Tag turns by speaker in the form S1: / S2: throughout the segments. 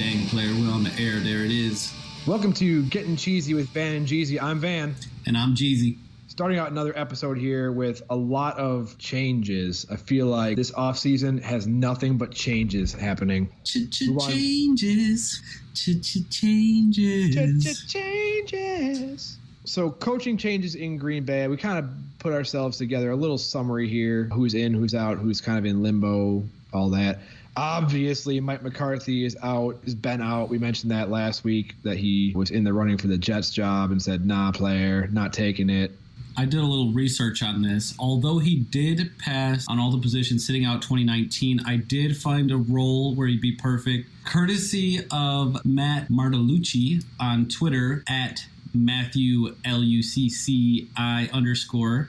S1: Dang, player, we're on the air. There it is.
S2: Welcome to Gettin Cheezy with Van and Jeezy. I'm Van.
S1: And I'm Jeezy.
S2: Starting out another episode here with a lot of changes. I feel like this offseason has nothing but changes happening.
S1: Changes.
S2: Changes. So coaching changes in Green Bay. We kind of put ourselves together a little summary here. Who's in, who's out, who's kind of in limbo, all that. Obviously, Mike McCarthy is out, has been out. We mentioned that last week, that he was in the running for the Jets job and said, nah, player, not taking it.
S1: I did a little research on this. Although he did pass on all the positions sitting out 2019, I did find a role where he'd be perfect. Courtesy of Matt Martellucci on Twitter at MatthewLucci_.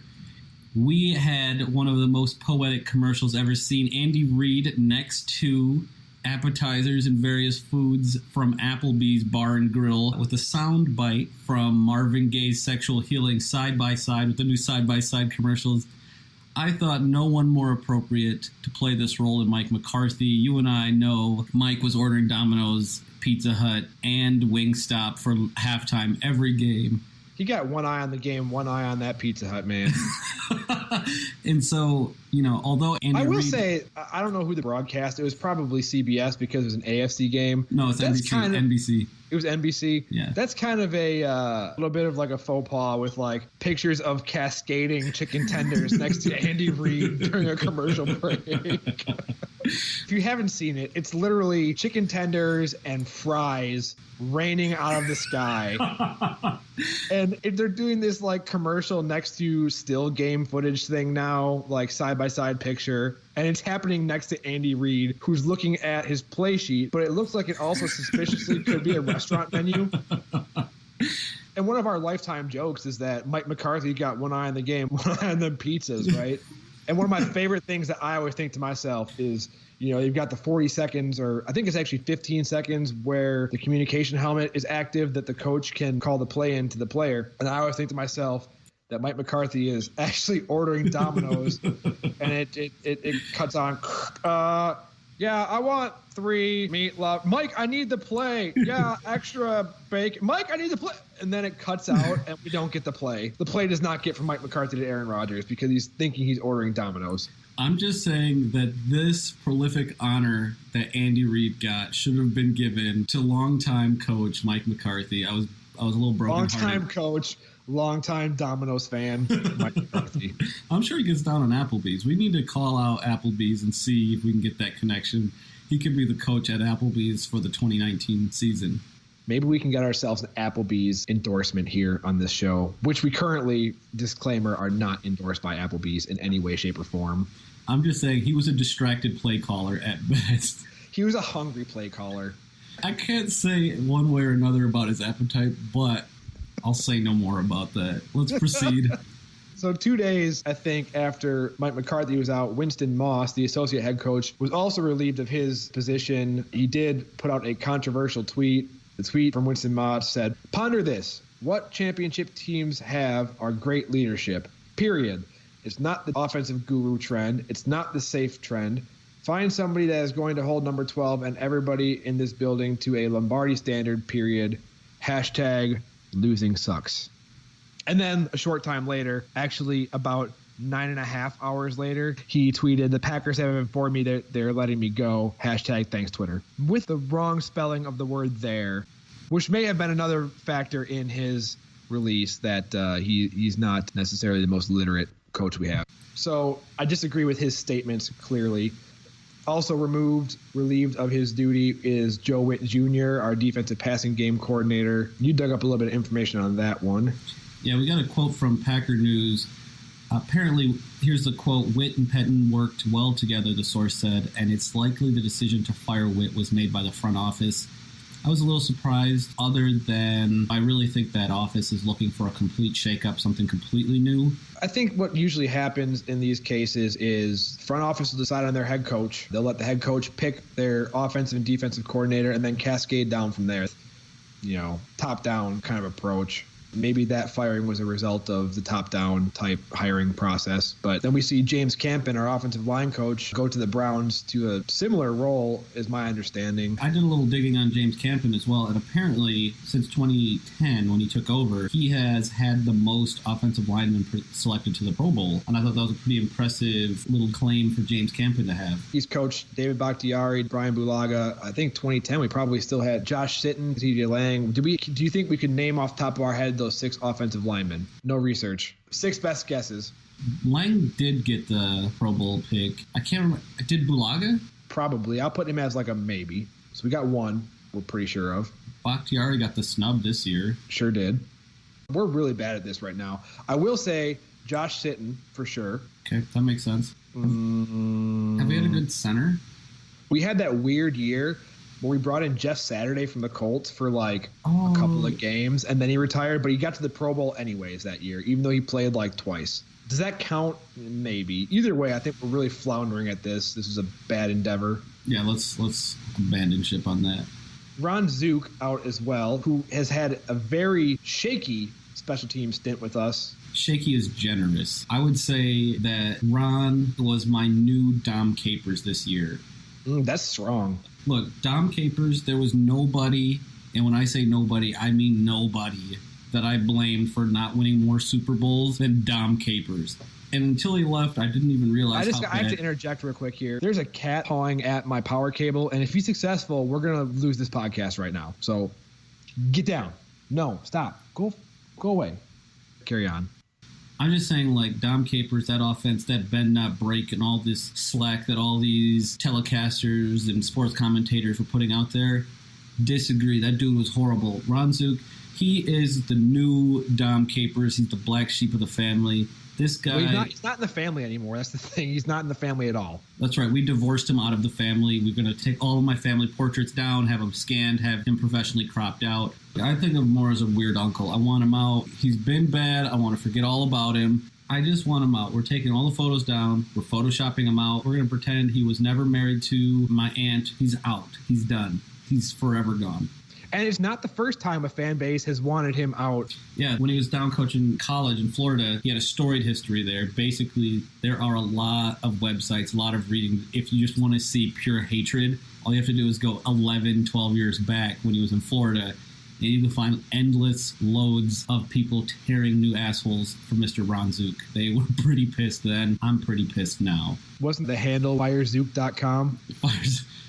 S1: We had one of the most poetic commercials ever seen. Andy Reid next to appetizers and various foods from Applebee's Bar and Grill with a sound bite from Marvin Gaye's Sexual Healing side by side with the new side by side commercials. I thought no one more appropriate to play this role than Mike McCarthy. You and I know Mike was ordering Domino's, Pizza Hut, and Wingstop for halftime every game.
S2: He got one eye on the game, one eye on that Pizza Hut, man.
S1: And so, you know, although Andy
S2: I will
S1: Reid,
S2: say, I don't know who the broadcast. It was probably CBS because it was an AFC game.
S1: No, it's NBC.
S2: It was NBC.
S1: Yeah.
S2: That's kind of a little bit of like a faux pas with like pictures of cascading chicken tenders next to Andy Reid during a commercial break. If you haven't seen it, it's literally chicken tenders and fries raining out of the sky. And they're doing this like commercial next to still game footage thing now, like side-by-side picture. And it's happening next to Andy Reid, who's looking at his play sheet, but it looks like it also suspiciously could be a restaurant menu. And one of our lifetime jokes is that Mike McCarthy got one eye on the game, one eye on them pizzas, right? And one of my favorite things that I always think to myself is, you know, you've got the 40 seconds, or I think it's actually 15 seconds, where the communication helmet is active that the coach can call the play in to the player. And I always think to myself that Mike McCarthy is actually ordering Domino's, and it cuts on. Yeah, I want 3 meatloaf. Mike, I need the play. Yeah, extra bacon. Mike, I need the play. And then it cuts out, and we don't get the play. The play does not get from Mike McCarthy to Aaron Rodgers because he's thinking he's ordering Domino's.
S1: I'm just saying that this prolific honor that Andy Reid got should have been given to longtime coach Mike McCarthy. I was a little brokenhearted.
S2: Longtime coach, longtime Domino's fan, Mike McCarthy.
S1: I'm sure he gets down on Applebee's. We need to call out Applebee's and see if we can get that connection. He could be the coach at Applebee's for the 2019 season.
S2: Maybe we can get ourselves an Applebee's endorsement here on this show, which we currently, disclaimer, are not endorsed by Applebee's in any way, shape, or form.
S1: I'm just saying he was a distracted play caller at best.
S2: He was a hungry play caller.
S1: I can't say one way or another about his appetite, but I'll say no more about that. Let's proceed.
S2: So 2 days, I think, after Mike McCarthy was out, Winston Moss, the associate head coach, was also relieved of his position. He did put out a controversial tweet. The tweet from Winston Moss said, "Ponder this. What championship teams have are great leadership. Period. It's not the offensive guru trend. It's not the safe trend. Find somebody that is going to hold number 12 and everybody in this building to a Lombardi standard, period. Hashtag losing sucks." And then a short time later, actually about 9.5 hours later, he tweeted, "The Packers have informed me that they're letting me go. Hashtag thanks Twitter." With the wrong spelling of the word there, which may have been another factor in his release that he's not necessarily the most literate coach we have. So I disagree with his statements clearly. Also relieved of his duty is Joe Witt Jr., our defensive passing game coordinator. You dug up a little bit of information on that one.
S1: Yeah, we got a quote from Packer News. Apparently, here's the quote, "Witt and Pettin worked well together," the source said, "and it's likely the decision to fire Witt was made by the front office." I was a little surprised, other than I really think that office is looking for a complete shakeup, something completely new.
S2: I think what usually happens in these cases is front office will decide on their head coach. They'll let the head coach pick their offensive and defensive coordinator and then cascade down from there. You know, top-down kind of approach. Maybe that firing was a result of the top-down type hiring process. But then we see James Campen, our offensive line coach, go to the Browns to a similar role, is my understanding.
S1: I did a little digging on James Campen as well, and apparently since 2010 when he took over, he has had the most offensive linemen selected to the Pro Bowl, and I thought that was a pretty impressive little claim for James Campen to have.
S2: He's coached David Bakhtiari, Brian Bulaga. I think 2010 we probably still had Josh Sitton, TJ Lang. Do you think we could name off the top of our head those 6 offensive linemen? No research. 6 best guesses.
S1: Lang did get the Pro Bowl pick. I can't remember. Did Bulaga?
S2: Probably. I'll put him as like a maybe. So we got 1 we're pretty sure of.
S1: Bakhtiari got the snub this year.
S2: Sure did. We're really bad at this right now. I will say Josh Sitton for sure.
S1: Okay, that makes sense. Have we had a good center?
S2: We had that weird year where we brought in Jeff Saturday from the Colts for like a couple of games, and then he retired, but he got to the Pro Bowl anyways that year, even though he played like twice. Does that count? Maybe. Either way, I think we're really floundering at this. This is a bad endeavor.
S1: Yeah, let's abandon ship on that.
S2: Ron Zook out as well, who has had a very shaky special team stint with us.
S1: Shaky is generous. I would say that Ron was my new Dom Capers this year.
S2: That's strong.
S1: Look, Dom Capers, there was nobody, and when I say nobody, I mean nobody, that I blamed for not winning more Super Bowls than Dom Capers. And until he left, I didn't even realize
S2: I have to interject real quick here. There's a cat pawing at my power cable, and if he's successful, we're going to lose this podcast right now. So get down. No, stop. Go away. Carry on.
S1: I'm just saying, like, Dom Capers, that offense, that bend not break, and all this slack that all these telecasters and sports commentators were putting out there, disagree. That dude was horrible. Ron Zook, he is the new Dom Capers. He's the black sheep of the family. This guy...
S2: Well, he's not in the family anymore. That's the thing. He's not in the family at all.
S1: That's right. We divorced him out of the family. We're going to take all of my family portraits down, have them scanned, have him professionally cropped out. I think of him more as a weird uncle. I want him out. He's been bad. I want to forget all about him. I just want him out. We're taking all the photos down. We're photoshopping him out. We're going to pretend he was never married to my aunt. He's out. He's done. He's forever gone.
S2: And it's not the first time a fan base has wanted him out.
S1: Yeah, when he was down coaching college in Florida, he had a storied history there. Basically, there are a lot of websites, a lot of reading. If you just want to see pure hatred, all you have to do is go 11, 12 years back when he was in Florida, and you can find endless loads of people tearing new assholes for Mr. Ron Zook. They were pretty pissed then. I'm pretty pissed now.
S2: Wasn't the handle firezook.com?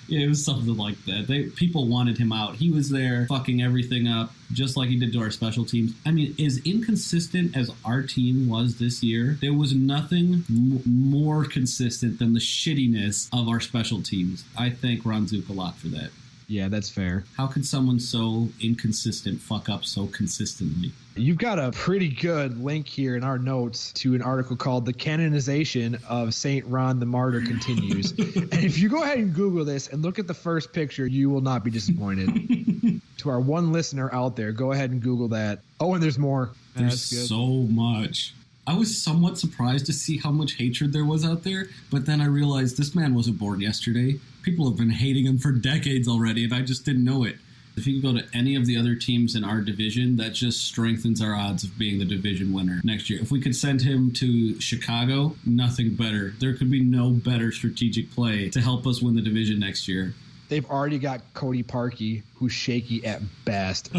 S1: Yeah, it was something like that. People wanted him out. He was there fucking everything up, just like he did to our special teams. I mean, as inconsistent as our team was this year, there was nothing more consistent than the shittiness of our special teams. I thank Ron Zook a lot for that.
S2: Yeah, that's fair.
S1: How could someone so inconsistent fuck up so consistently?
S2: You've got a pretty good link here in our notes to an article called The Canonization of St. Ron the Martyr Continues. And if you go ahead and Google this and look at the first picture, you will not be disappointed. To our one listener out there, go ahead and Google that. Oh, and there's more.
S1: There's so much. I was somewhat surprised to see how much hatred there was out there, but then I realized this man wasn't born yesterday. People have been hating him for decades already, and I just didn't know it. If you can go to any of the other teams in our division, that just strengthens our odds of being the division winner next year. If we could send him to Chicago, nothing better. There could be no better strategic play to help us win the division next year.
S2: They've already got Cody Parkey, who's shaky at best.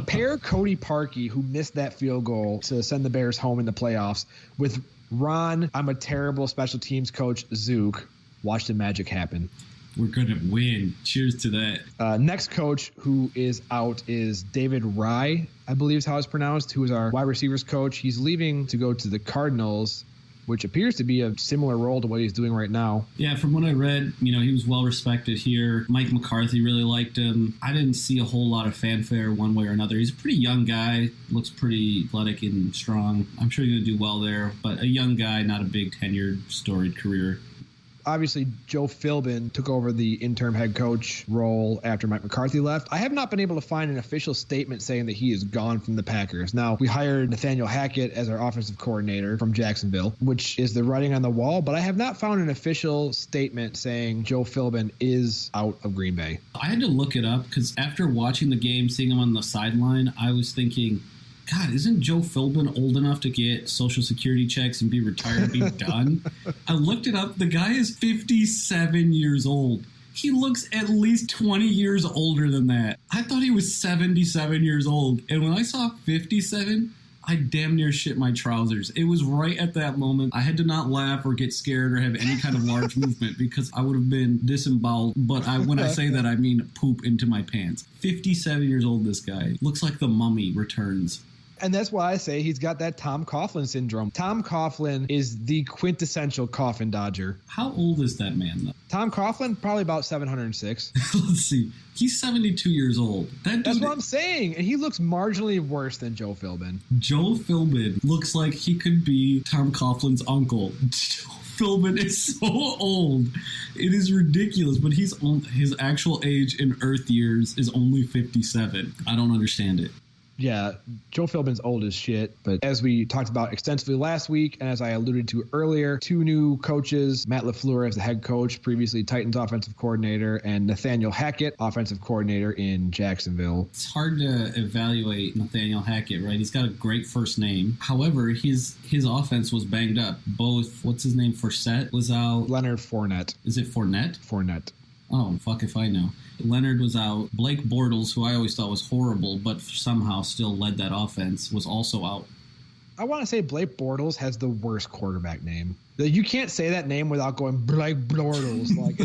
S2: Pair Cody Parkey, who missed that field goal to send the Bears home in the playoffs, with Ron, I'm a terrible special teams coach, Zook. Watch the magic happen.
S1: We're going to win. Cheers to that.
S2: Next coach who is out is David Rye, I believe is how it's pronounced, who is our wide receivers coach. He's leaving to go to the Cardinals, which appears to be a similar role to what he's doing right now.
S1: Yeah, from what I read, he was well respected here. Mike McCarthy really liked him. I didn't see a whole lot of fanfare one way or another. He's a pretty young guy, looks pretty athletic and strong. I'm sure he's going to do well there, but a young guy, not a big tenured, storied career.
S2: Obviously, Joe Philbin took over the interim head coach role after Mike McCarthy left. I have not been able to find an official statement saying that he is gone from the Packers. Now, we hired Nathaniel Hackett as our offensive coordinator from Jacksonville, which is the writing on the wall, but I have not found an official statement saying Joe Philbin is out of Green Bay.
S1: I had to look it up because after watching the game, seeing him on the sideline, I was thinking, God, isn't Joe Philbin old enough to get Social Security checks and be retired and be done? I looked it up. The guy is 57 years old. He looks at least 20 years older than that. I thought he was 77 years old. And when I saw 57, I damn near shit my trousers. It was right at that moment. I had to not laugh or get scared or have any kind of large movement because I would have been disemboweled. But when I say that, I mean poop into my pants. 57 years old, this guy. Looks like the Mummy returns.
S2: And that's why I say he's got that Tom Coughlin syndrome. Tom Coughlin is the quintessential coffin dodger.
S1: How old is that man, though?
S2: Tom Coughlin, probably about 706.
S1: Let's see. He's 72 years old.
S2: That's what I'm saying. And he looks marginally worse than Joe Philbin.
S1: Joe Philbin looks like he could be Tom Coughlin's uncle. Joe Philbin is so old. It is ridiculous, but his actual age in Earth years is only 57. I don't understand it.
S2: Yeah, Joe Philbin's old as shit, but as we talked about extensively last week, and as I alluded to earlier, 2 new coaches, Matt LaFleur as the head coach, previously Titans offensive coordinator, and Nathaniel Hackett, offensive coordinator in Jacksonville.
S1: It's hard to evaluate Nathaniel Hackett, right? He's got a great first name. However, his offense was banged up. Both, what's his name, Forsett was out.
S2: Leonard Fournette.
S1: Is it Fournette?
S2: Fournette.
S1: Oh, fuck if I know. Leonard was out. Blake Bortles, who I always thought was horrible, but somehow still led that offense, was also out.
S2: I want to say Blake Bortles has the worst quarterback name. You can't say that name without going Blake Bortles. Like,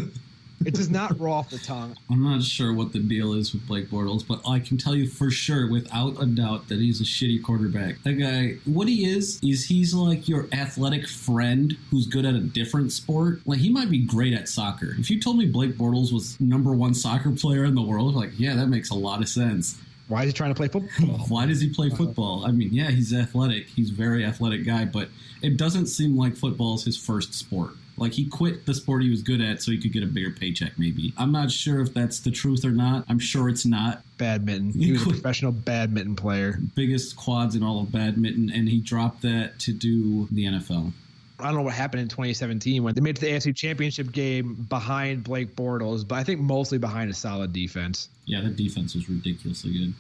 S2: it does not roll off the tongue.
S1: I'm not sure what the deal is with Blake Bortles, but I can tell you for sure, without a doubt, that he's a shitty quarterback. That guy, what he is he's like your athletic friend who's good at a different sport. Like, he might be great at soccer. If you told me Blake Bortles was #1 soccer player in the world, like, yeah, that makes a lot of sense.
S2: Why is he trying to play football?
S1: Why does he play football? I mean, yeah, he's athletic. He's a very athletic guy, but it doesn't seem like football is his first sport. Like, he quit the sport he was good at so he could get a bigger paycheck, maybe. I'm not sure if that's the truth or not. I'm sure it's not.
S2: Badminton. He was a professional badminton player.
S1: Biggest quads in all of badminton, and he dropped that to do the NFL.
S2: I don't know what happened in 2017 when they made it to the AFC Championship game behind Blake Bortles, but I think mostly behind a solid defense.
S1: Yeah, the defense was ridiculously good.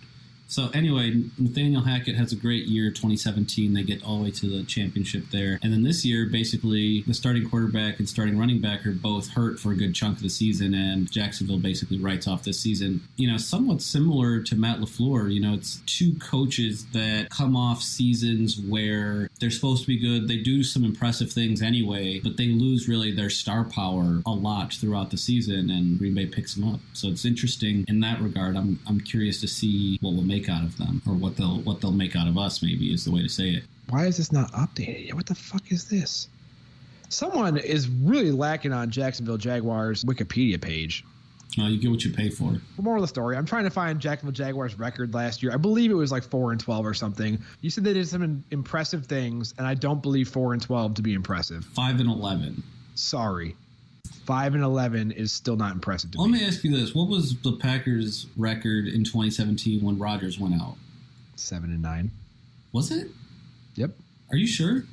S1: So anyway, Nathaniel Hackett has a great year, 2017. They get all the way to the championship there. And then this year, basically, the starting quarterback and starting running back are both hurt for a good chunk of the season, and Jacksonville basically writes off this season. You know, somewhat similar to Matt LaFleur. You know, it's 2 coaches that come off seasons where they're supposed to be good. They do some impressive things anyway, but they lose really their star power a lot throughout the season, and Green Bay picks them up. So it's interesting in that regard. I'm curious to see what we'll make out of them, or what they'll make out of us, maybe is the way to say it.
S2: Why is this not updated yet? What the fuck is this? Someone is really lacking on Jacksonville Jaguars Wikipedia page.
S1: You get what you pay for.
S2: For more of the story, I'm trying to find Jacksonville Jaguars record last year. I believe it was like 4-12 or something. You said they did some impressive things, and I don't believe 4-12 to be impressive.
S1: 5-11.
S2: Sorry. 5-11 is still not impressive to me.
S1: Let me ask you this. What was the Packers' record in 2017 when Rodgers went out?
S2: 7-9.
S1: Was it?
S2: Yep.
S1: Are you sure?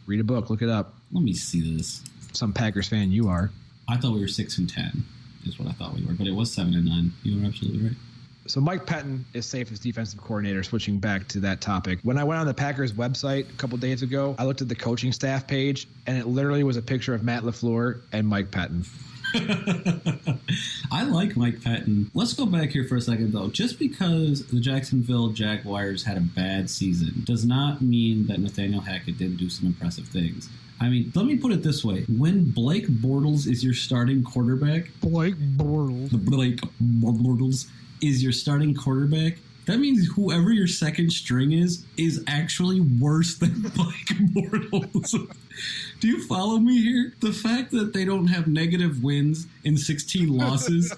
S2: Read a book. Look it up.
S1: Let me see this.
S2: Some Packers fan you are.
S1: I thought we were 6-10 is what I thought we were, but it was 7-9. You were absolutely right.
S2: So Mike Pettin is safe as defensive coordinator, switching back to that topic. When I went on the Packers website a couple days ago, I looked at the coaching staff page, and it literally was a picture of Matt LaFleur and Mike Pettin.
S1: I like Mike Pettin. Let's go back here for a second, though. Just because the Jacksonville Jaguars had a bad season does not mean that Nathaniel Hackett didn't do some impressive things. I mean, let me put it this way. When Blake Bortles is your starting quarterback...
S2: Blake Bortles
S1: is your starting quarterback, that means whoever your second string is actually worse than Blake Bortles. Do you follow me here? The fact that they don't have negative wins in 16 losses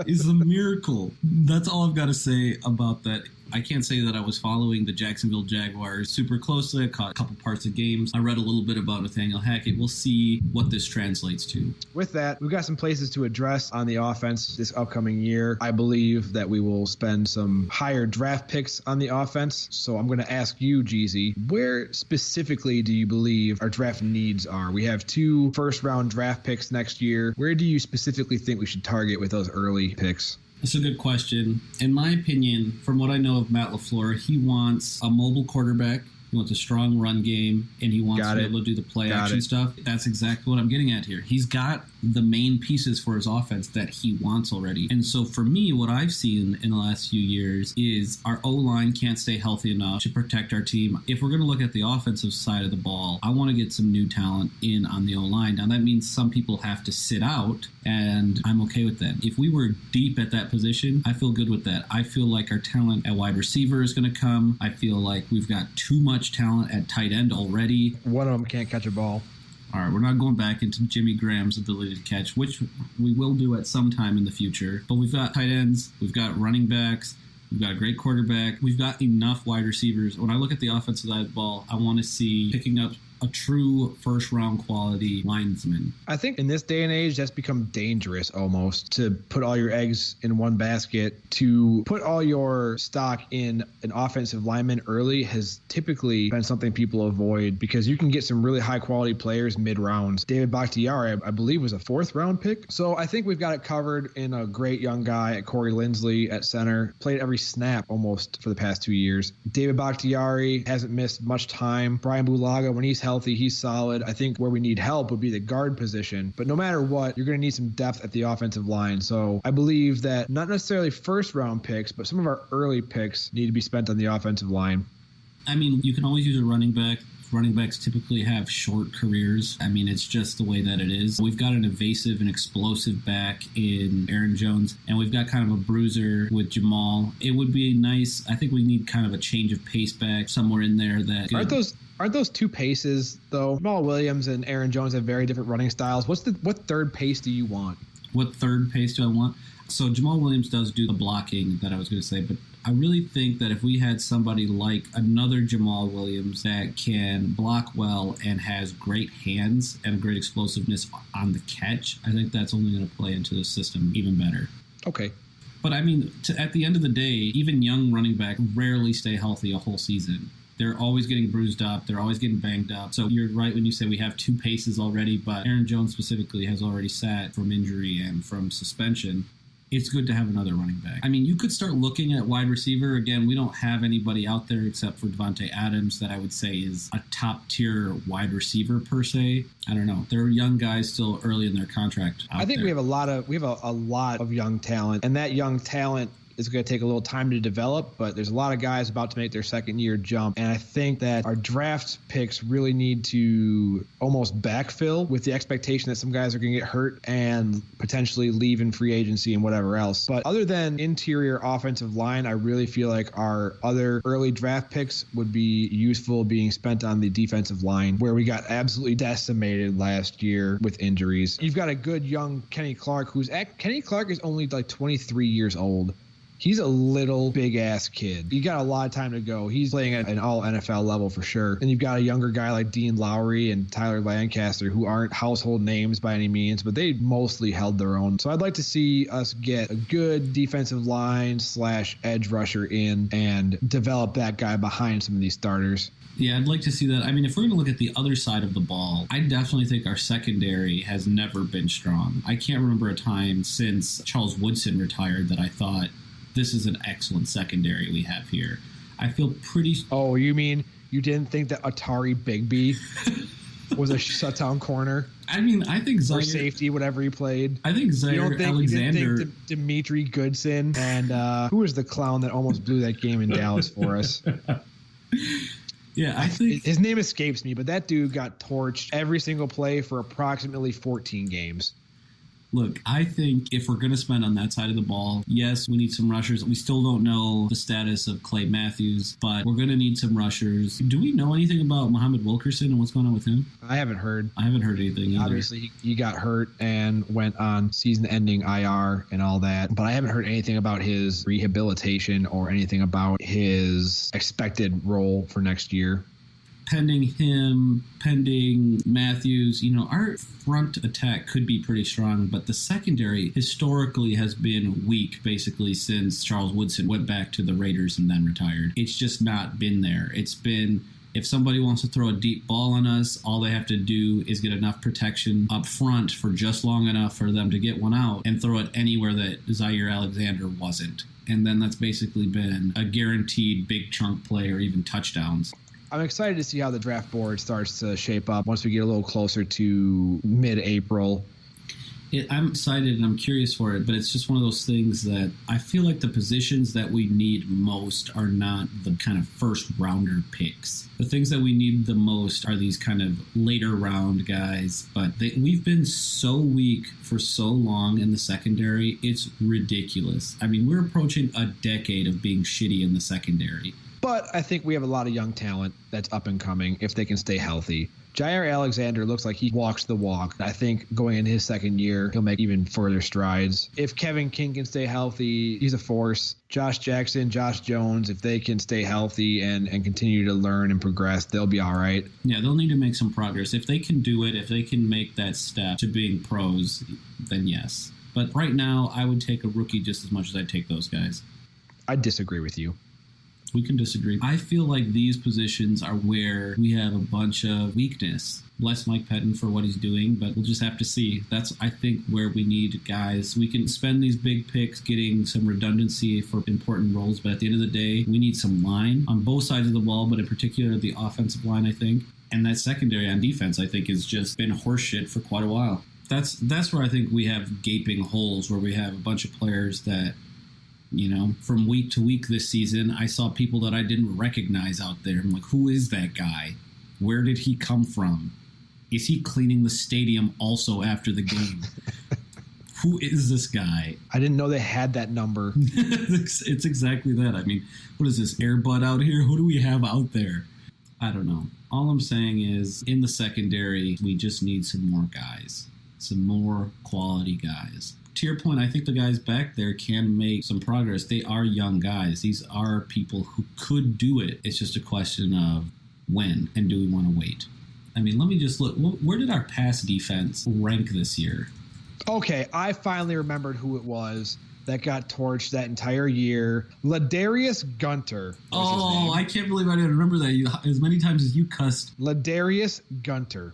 S1: is a miracle. That's all I've got to say about that. I can't say that I was following the Jacksonville Jaguars super closely. I caught a couple parts of games. I read a little bit about Nathaniel Hackett. We'll see what this translates to.
S2: With that, we've got some places to address on the offense this upcoming year. I believe that we will spend some higher draft picks on the offense. So I'm going to ask you, Jeezy, where specifically do you believe our draft needs are? We have 2 first-round draft picks next year. Where do you specifically think we should target with those early picks?
S1: That's a good question. In my opinion, from what I know of Matt LaFleur, he wants a mobile quarterback. He wants a strong run game, and he wants to be able to do the play action stuff. That's exactly what I'm getting at here. He's got the main pieces for his offense that he wants already. And so for me, what I've seen in the last few years is our O-line can't stay healthy enough to protect our team. If we're going to look at the offensive side of the ball, I want to get some new talent in on the O-line. Now, that means some people have to sit out, and I'm okay with that. If we were deep at that position, I feel good with that. I feel like our talent at wide receiver is going to come. I feel like we've got too much talent at tight end already.
S2: One of them can't catch a ball.
S1: All right, we're not going back into Jimmy Graham's ability to catch, which we will do at some time in the future. But we've got tight ends, we've got running backs, we've got a great quarterback, we've got enough wide receivers. When I look at the offensive side of the ball, I want to see picking up a true first-round quality linesman.
S2: I think in this day and age, that's become dangerous almost, to put all your eggs in one basket. To put all your stock in an offensive lineman early has typically been something people avoid, because you can get some really high-quality players mid-rounds. David Bakhtiari, I believe, was a fourth-round pick. So I think we've got it covered in a great young guy at Corey Linsley at center. Played every snap almost for the past 2 years. David Bakhtiari hasn't missed much time. Brian Bulaga, when he's healthy, he's solid. I think where we need help would be the guard position. But no matter what, you're going to need some depth at the offensive line. So I believe that not necessarily first-round picks, but some of our early picks need to be spent on the offensive line.
S1: I mean, you can always use a running back. Running backs typically have short careers. I mean, it's just the way that it is. We've got an evasive and explosive back in Aaron Jones, and we've got kind of a bruiser with Jamal. It would be nice. I think we need kind of a change of pace back somewhere in there.
S2: Aren't those two paces, though? Jamal Williams and Aaron Jones have very different running styles. What third pace do you want?
S1: What third pace do I want? So Jamal Williams does do the blocking that I was going to say, but I really think that if we had somebody like another Jamal Williams that can block well and has great hands and great explosiveness on the catch, I think that's only going to play into the system even better.
S2: Okay.
S1: But I mean, at the end of the day, even young running back rarely stay healthy a whole season. They're always getting bruised up. They're always getting banged up. So you're right when you say we have two paces already, but Aaron Jones specifically has already sat from injury and from suspension. It's good to have another running back. I mean, you could start looking at wide receiver. Again, we don't have anybody out there except for Devontae Adams that I would say is a top-tier wide receiver per se. I don't know. They're young guys still early in their contract.
S2: I think we have a lot of young talent, and that young talent is going to take a little time to develop, but there's a lot of guys about to make their second year jump. And I think that our draft picks really need to almost backfill with the expectation that some guys are going to get hurt and potentially leave in free agency and whatever else. But other than interior offensive line, I really feel like our other early draft picks would be useful being spent on the defensive line, where we got absolutely decimated last year with injuries. You've got a good young Kenny Clark, Kenny Clark is only like 23 years old. He's a little big-ass kid. You got a lot of time to go. He's playing at an all-NFL level for sure. And you've got a younger guy like Dean Lowry and Tyler Lancaster, who aren't household names by any means, but they mostly held their own. So I'd like to see us get a good defensive line / edge rusher in and develop that guy behind some of these starters.
S1: Yeah, I'd like to see that. I mean, if we're going to look at the other side of the ball, I definitely think our secondary has never been strong. I can't remember a time since Charles Woodson retired that I thought, this is an excellent secondary we have here. I feel pretty...
S2: Oh, you mean you didn't think that Atari Bigby was a shutdown corner?
S1: I mean, I think Zaire...
S2: Or safety, whatever he played.
S1: I think Zaire Alexander...
S2: You didn't think Dimitri Goodson and who was the clown that almost blew that game in Dallas for us?
S1: Yeah, I think...
S2: His name escapes me, but that dude got torched every single play for approximately 14 games.
S1: Look, I think if we're going to spend on that side of the ball, yes, we need some rushers. We still don't know the status of Clay Matthews, but we're going to need some rushers. Do we know anything about Muhammad Wilkerson and what's going on with him?
S2: I haven't heard.
S1: I haven't heard anything either.
S2: Obviously, he got hurt and went on season-ending IR and all that, but I haven't heard anything about his rehabilitation or anything about his expected role for next year.
S1: Pending him, pending Matthews, our front attack could be pretty strong, but the secondary historically has been weak basically since Charles Woodson went back to the Raiders and then retired. It's just not been there. It's been If somebody wants to throw a deep ball on us, all they have to do is get enough protection up front for just long enough for them to get one out and throw it anywhere that Zaire Alexander wasn't. And then that's basically been a guaranteed big chunk play or even touchdowns.
S2: I'm excited to see how the draft board starts to shape up once we get a little closer to mid-April.
S1: I'm excited and I'm curious for it, but it's just one of those things that I feel like the positions that we need most are not the kind of first rounder picks. The things that we need the most are these kind of later round guys, but we've been so weak for so long in the secondary, it's ridiculous. I mean, we're approaching a decade of being shitty in the secondary.
S2: But I think we have a lot of young talent that's up and coming if they can stay healthy. Jair Alexander looks like he walks the walk. I think going into his second year, he'll make even further strides. If Kevin King can stay healthy, he's a force. Josh Jackson, Josh Jones, if they can stay healthy and continue to learn and progress, they'll be all right.
S1: Yeah, they'll need to make some progress. If they can do it, if they can make that step to being pros, then yes. But right now, I would take a rookie just as much as I'd take those guys.
S2: I disagree with you.
S1: We can disagree. I feel like these positions are where we have a bunch of weakness. Bless Mike Pettin for what he's doing, but we'll just have to see. That's, I think, where we need guys. We can spend these big picks getting some redundancy for important roles, but at the end of the day, we need some line on both sides of the ball, but in particular the offensive line, I think. And that secondary on defense, I think, has just been horseshit for quite a while. That's where I think we have gaping holes, where we have a bunch of players that, you know, from week to week this season, I saw people that I didn't recognize out there. I'm like, who is that guy? Where did he come from? Is he cleaning the stadium also after the game? Who is this guy?
S2: I didn't know they had that number.
S1: It's exactly that. I mean, what is this, Air Bud out here? Who do we have out there? I don't know. All I'm saying is, in the secondary, we just need some more guys. Some more quality guys. To your point, I think the guys back there can make some progress. They are young guys. These are people who could do it. It's just a question of when, and do we want to wait? I mean, let me just look. Where did our pass defense rank this year?
S2: Okay, I finally remembered who it was that got torched that entire year. Ladarius Gunter.
S1: Oh, I can't believe I didn't remember that. As many times as you cussed.
S2: Ladarius Gunter.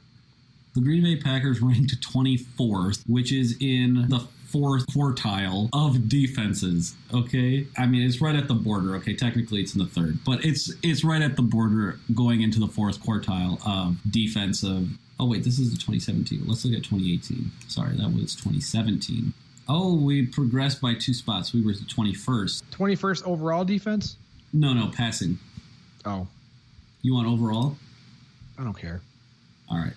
S1: The Green Bay Packers ranked 24th, which is in the fourth quartile of defenses, okay? I mean, it's right at the border, okay? Technically, it's in the third, but it's right at the border going into the fourth quartile of defensive. Oh, wait, this is the 2017. Let's look at 2018. Sorry, that was 2017. Oh, we progressed by 2 spots. We were the 21st.
S2: 21st overall defense?
S1: No, passing.
S2: Oh.
S1: You want overall?
S2: I don't care.
S1: All right.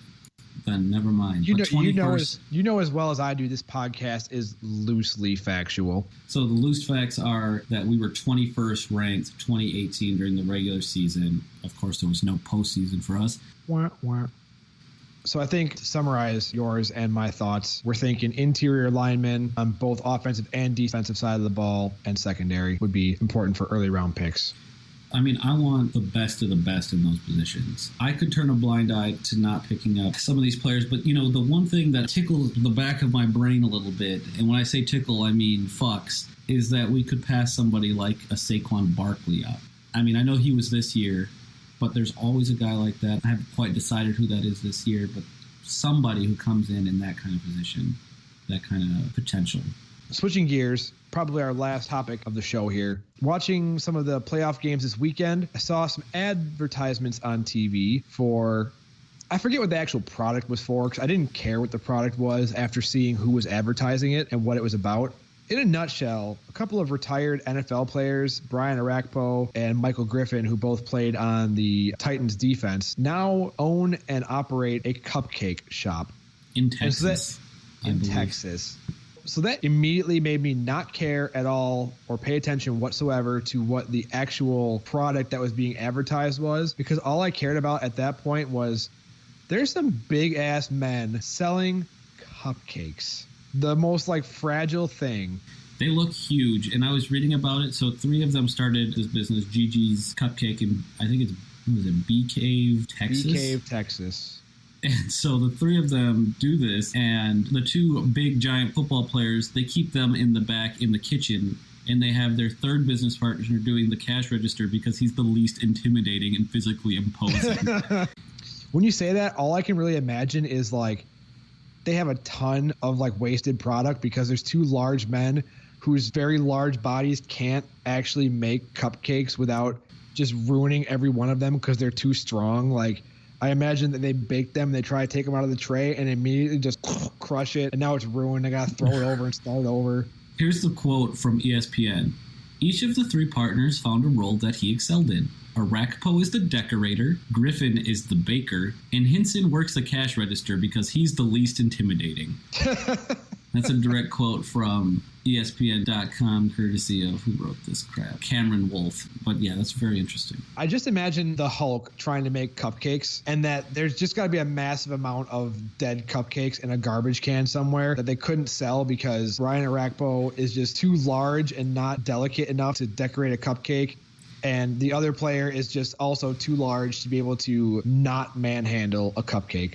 S1: Then never mind.
S2: You know as well as I do, this podcast is loosely factual.
S1: So the loose facts are that we were 21st ranked 2018 during the regular season. Of course, there was no postseason for us.
S2: Wah, wah. So I think, to summarize yours and my thoughts, we're thinking interior linemen on both offensive and defensive side of the ball and secondary would be important for early round picks.
S1: I mean, I want the best of the best in those positions. I could turn a blind eye to not picking up some of these players, but, you know, the one thing that tickles the back of my brain a little bit, and when I say tickle, I mean fucks, is that we could pass somebody like a Saquon Barkley up. I mean, I know he was this year, but there's always a guy like that. I haven't quite decided who that is this year, but somebody who comes in that kind of position, that kind of potential.
S2: Switching gears, probably our last topic of the show here. Watching some of the playoff games this weekend, I saw some advertisements on TV for, I forget what the actual product was for, because I didn't care what the product was after seeing who was advertising it and what it was about. In a nutshell, a couple of retired NFL players, Brian Arakpo and Michael Griffin, who both played on the Titans defense, now own and operate a cupcake shop.
S1: In Texas.
S2: Texas. So that immediately made me not care at all or pay attention whatsoever to what the actual product that was being advertised was, because all I cared about at that point was there's some big ass men selling cupcakes. The most like fragile thing.
S1: They look huge, and I was reading about it. So 3 of them started this business, Gigi's Cupcake, in I think it's, what was it, Bee Cave, Texas?
S2: Bee Cave, Texas.
S1: And so the 3 of them do this, and the 2 big giant football players, they keep them in the back in the kitchen, and they have their third business partner doing the cash register because he's the least intimidating and physically imposing.
S2: When you say that, all I can really imagine is like they have a ton of like wasted product because there's two large men whose very large bodies can't actually make cupcakes without just ruining every one of them because they're too strong. Like, I imagine that they bake them, they try to take them out of the tray and immediately just crush it, and now it's ruined. They got to throw it over and start over.
S1: Here's the quote from ESPN. Each of the three partners found a role that he excelled in. Arakpo is the decorator, Griffin is the baker, and Hinson works the cash register because he's the least intimidating. That's a direct quote from ESPN.com, courtesy of who wrote this crap, Cameron Wolfe. But yeah, that's very interesting.
S2: I just imagine the Hulk trying to make cupcakes, and that there's just got to be a massive amount of dead cupcakes in a garbage can somewhere that they couldn't sell because Brian Arakpo is just too large and not delicate enough to decorate a cupcake. And the other player is just also too large to be able to not manhandle a cupcake.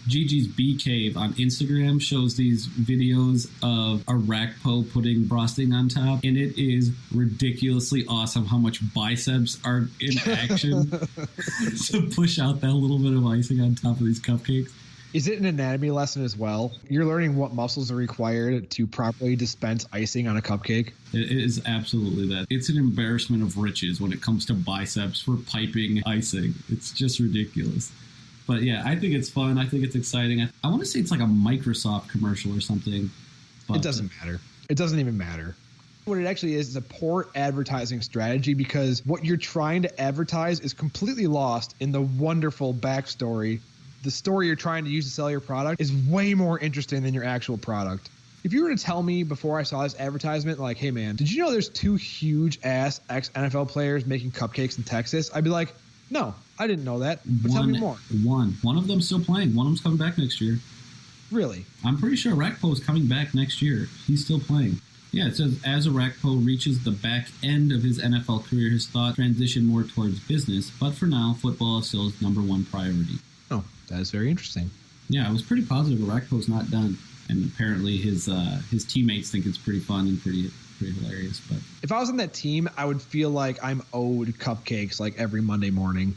S1: Gigi's Bee Cave on Instagram shows these videos of Arakpo putting frosting on top, and it is ridiculously awesome how much biceps are in action to push out that little bit of icing on top of these cupcakes.
S2: Is it an anatomy lesson as well? You're learning what muscles are required to properly dispense icing on a cupcake?
S1: It is absolutely that. It's an embarrassment of riches when it comes to biceps for piping icing. It's just ridiculous. But yeah, I think it's fun. I think it's exciting. I want to say it's like a Microsoft commercial or something. But
S2: it doesn't matter. It doesn't even matter. What it actually is a poor advertising strategy because what you're trying to advertise is completely lost in the wonderful backstory. The story you're trying to use to sell your product is way more interesting than your actual product. If you were to tell me before I saw this advertisement, like, hey man, did you know there's two huge ass ex-NFL players making cupcakes in Texas? I'd be like, no, I didn't know that, but tell me more.
S1: One of them's still playing. One of them's coming back next year.
S2: Really?
S1: I'm pretty sure Arakpo is coming back next year. He's still playing. Yeah, it says, as Arakpo reaches the back end of his NFL career, his thought transition more towards business, but for now, football is still his number one priority.
S2: Oh, that is very interesting.
S1: Yeah, I was pretty positive Arakpo's not done, and apparently his teammates think it's pretty fun and pretty hilarious. But
S2: if I was on that team, I would feel like I'm owed cupcakes like every Monday morning.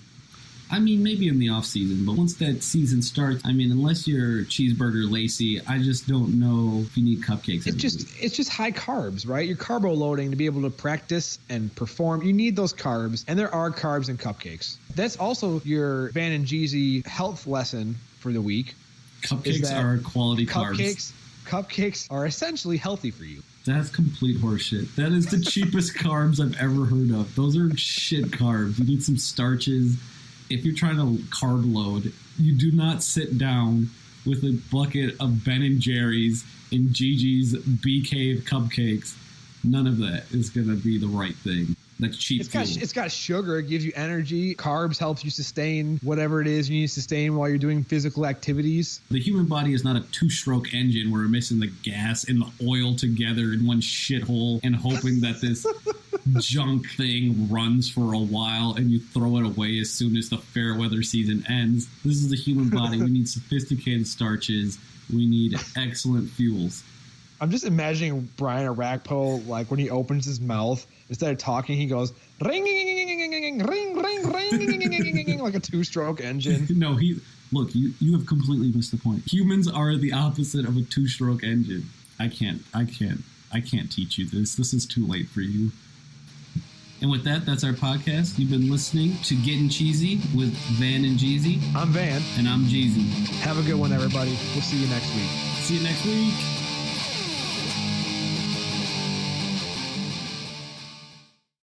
S1: I mean, maybe in the off season, but once that season starts, I mean, unless you're Cheeseburger Lacey, I just don't know if you need cupcakes.
S2: It's just high carbs, right? You're carbo loading to be able to practice and perform. You need those carbs, and there are carbs in cupcakes. That's also your Van and Jeezy health lesson for the week.
S1: Cupcakes are quality carbs.
S2: Cupcakes are essentially healthy for you.
S1: That's complete horseshit. That is the cheapest carbs I've ever heard of. Those are shit carbs. You need some starches. If you're trying to carb load, you do not sit down with a bucket of Ben & Jerry's and Gigi's Bee Cave cupcakes. None of that is going to be the right thing. That's cheap fuel.
S2: It's got sugar. It gives you energy. Carbs helps you sustain whatever it is you need to sustain while you're doing physical activities.
S1: The human body is not a two-stroke engine where we're mixing the gas and the oil together in one shithole and hoping that this junk thing runs for a while and you throw it away as soon as the fair weather season ends. This is the human body. We need sophisticated starches. We need excellent fuels.
S2: I'm just imagining Brian Arakpo, like when he opens his mouth, instead of talking, he goes ring, ring, ring, ring, like a two-stroke engine.
S1: No, look, you have completely missed the point. Humans are the opposite of a two-stroke engine. I can't teach you this. This is too late for you. And with that, that's our podcast. You've been listening to Gettin Cheezy with Van and Jeezy.
S2: I'm Van.
S1: And I'm Jeezy.
S2: Have a good one, everybody. We'll see you next week.
S1: See you next week.